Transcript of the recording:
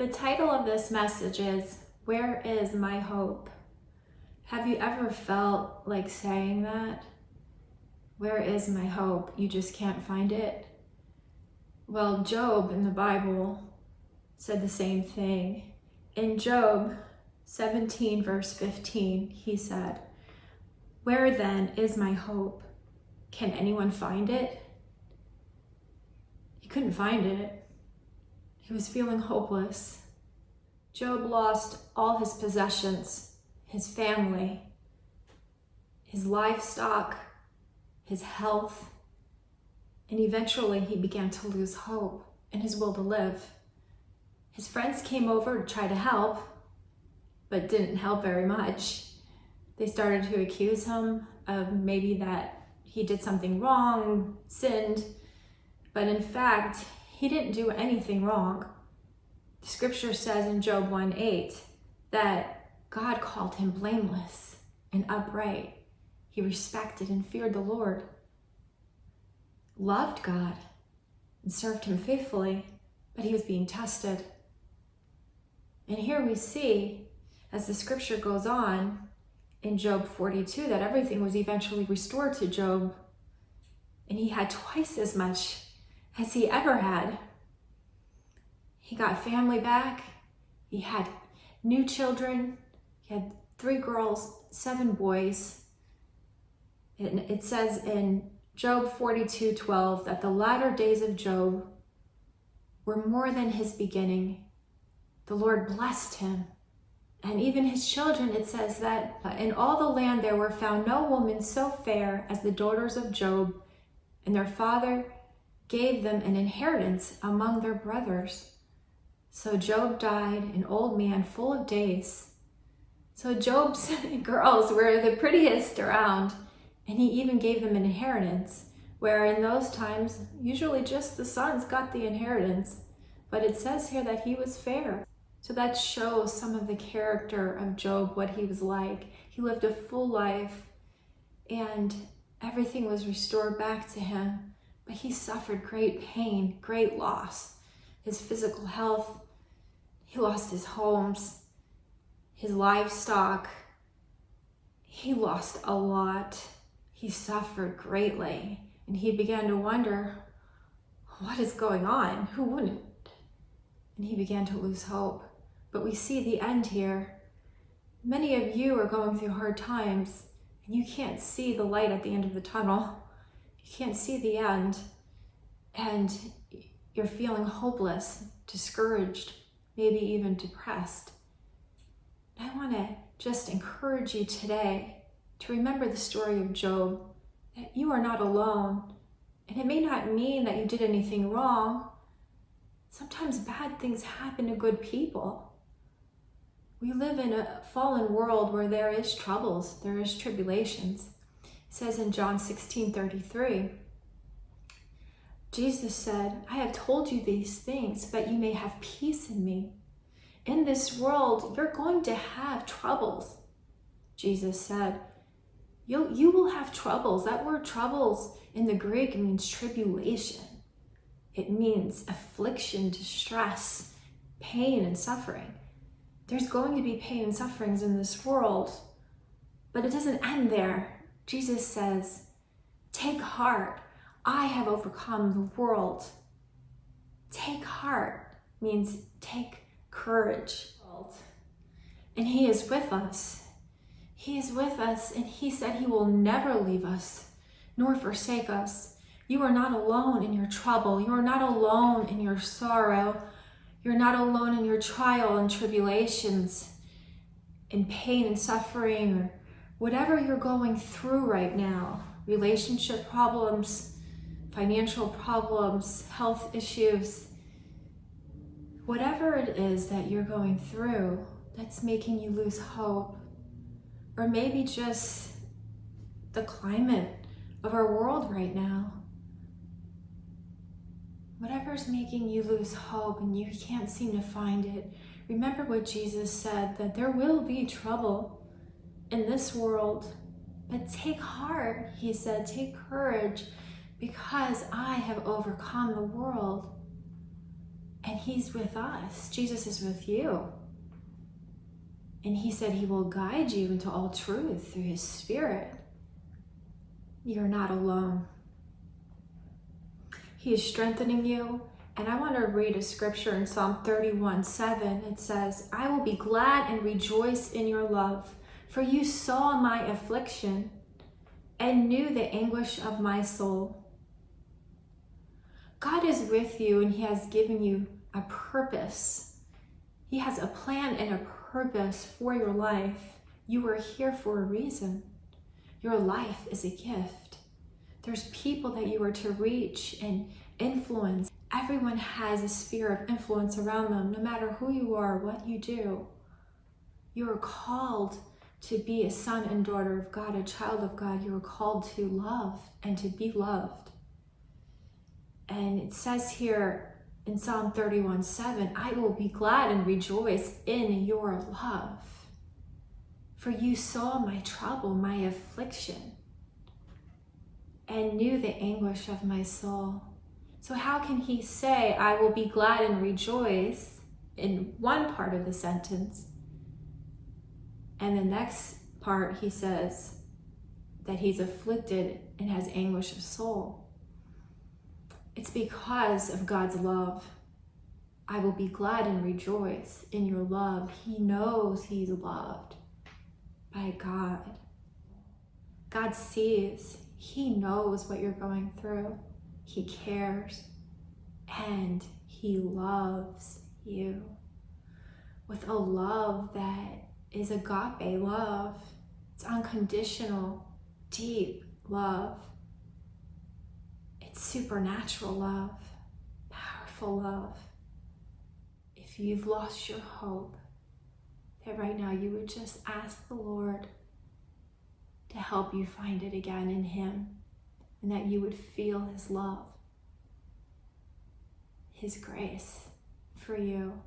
The title of this message is, Where is my hope? Have you ever felt like saying that? Where is my hope? You just can't find it? Well, Job in the Bible said the same thing. In Job 17 verse 15, he said, Where then is my hope? Can anyone find it? He couldn't find it. He was feeling hopeless. Job lost all his possessions, his family, his livestock, his health, and eventually he began to lose hope and his will to live. His friends came over to try to help, but didn't help very much. They started to accuse him of maybe that he did something wrong, sinned, but in fact, he didn't do anything wrong. The scripture says in Job 1:8 that God called him blameless and upright. He respected and feared the Lord, loved God, and served him faithfully, but he was being tested. And here we see, as the scripture goes on in Job 42, that everything was eventually restored to Job, and he had twice as much as he ever had. He got family back. He had new children. He had 3 girls, 7 boys. And it says in Job 42:12 that the latter days of Job were more than his beginning. The Lord blessed him. And even his children, it says that in all the land there were found no woman so fair as the daughters of Job, and their father gave them an inheritance among their brothers. So Job died an old man full of days. So Job's girls were the prettiest around, and he even gave them an inheritance, where in those times, usually just the sons got the inheritance. But it says here that he was fair. So that shows some of the character of Job, what he was like. He lived a full life, and everything was restored back to him. But he suffered great pain, great loss. His physical health, he lost his homes, his livestock. He lost a lot. He suffered greatly, and he began to wonder, what is going on? Who wouldn't? And he began to lose hope. But we see the end here. Many of you are going through hard times, and you can't see the light at the end of the tunnel. You can't see the end, and you're feeling hopeless, discouraged, maybe even depressed. I want to just encourage you today to remember the story of Job, that you are not alone. And it may not mean that you did anything wrong. Sometimes bad things happen to good people. We live in a fallen world where there is troubles, there is tribulations. It says in John 16:33, Jesus said, I have told you these things so that you may have peace in me. In this world, you're going to have troubles. Jesus said, you will have troubles. That word troubles in the Greek means tribulation. It means affliction, distress, pain, and suffering. There's going to be pain and sufferings in this world, but it doesn't end there. Jesus says, take heart. I have overcome the world. Take heart means take courage. And he is with us. He is with us, and he said he will never leave us nor forsake us. You are not alone in your trouble. You are not alone in your sorrow. You're not alone in your trial and tribulations, in pain and suffering, or whatever you're going through right now. Relationship problems, financial problems, health issues. Whatever it is that you're going through that's making you lose hope, or maybe just the climate of our world right now. Whatever's making you lose hope and you can't seem to find it, remember what Jesus said, that there will be trouble in this world. But take heart, he said, take courage, because I have overcome the world. And he's with us. Jesus is with you. And he said he will guide you into all truth through his Spirit. You're not alone. He is strengthening you. And I want to read a scripture in Psalm 31:7. It says, I will be glad and rejoice in your love, for you saw my affliction and knew the anguish of my soul. God is with you, and he has given you a purpose. He has a plan and a purpose for your life. You are here for a reason. Your life is a gift. There's people that you are to reach and influence. Everyone has a sphere of influence around them, no matter who you are, what you do. You are called to be a son and daughter of God, a child of God. You are called to love and to be loved. And it says here in Psalm 31:7, I will be glad and rejoice in your love. For you saw my trouble, my affliction, and knew the anguish of my soul. So how can he say, I will be glad and rejoice in one part of the sentence, and the next part he says that he's afflicted and has anguish of soul? It's because of God's love. I will be glad and rejoice in your love. He knows he's loved by God. God sees. He knows what you're going through. He cares. And he loves you with a love that is agape love. It's unconditional, deep love. It's supernatural love, powerful love. If you've lost your hope, that right now you would just ask the Lord to help you find it again in him, and that you would feel his love, his grace for you.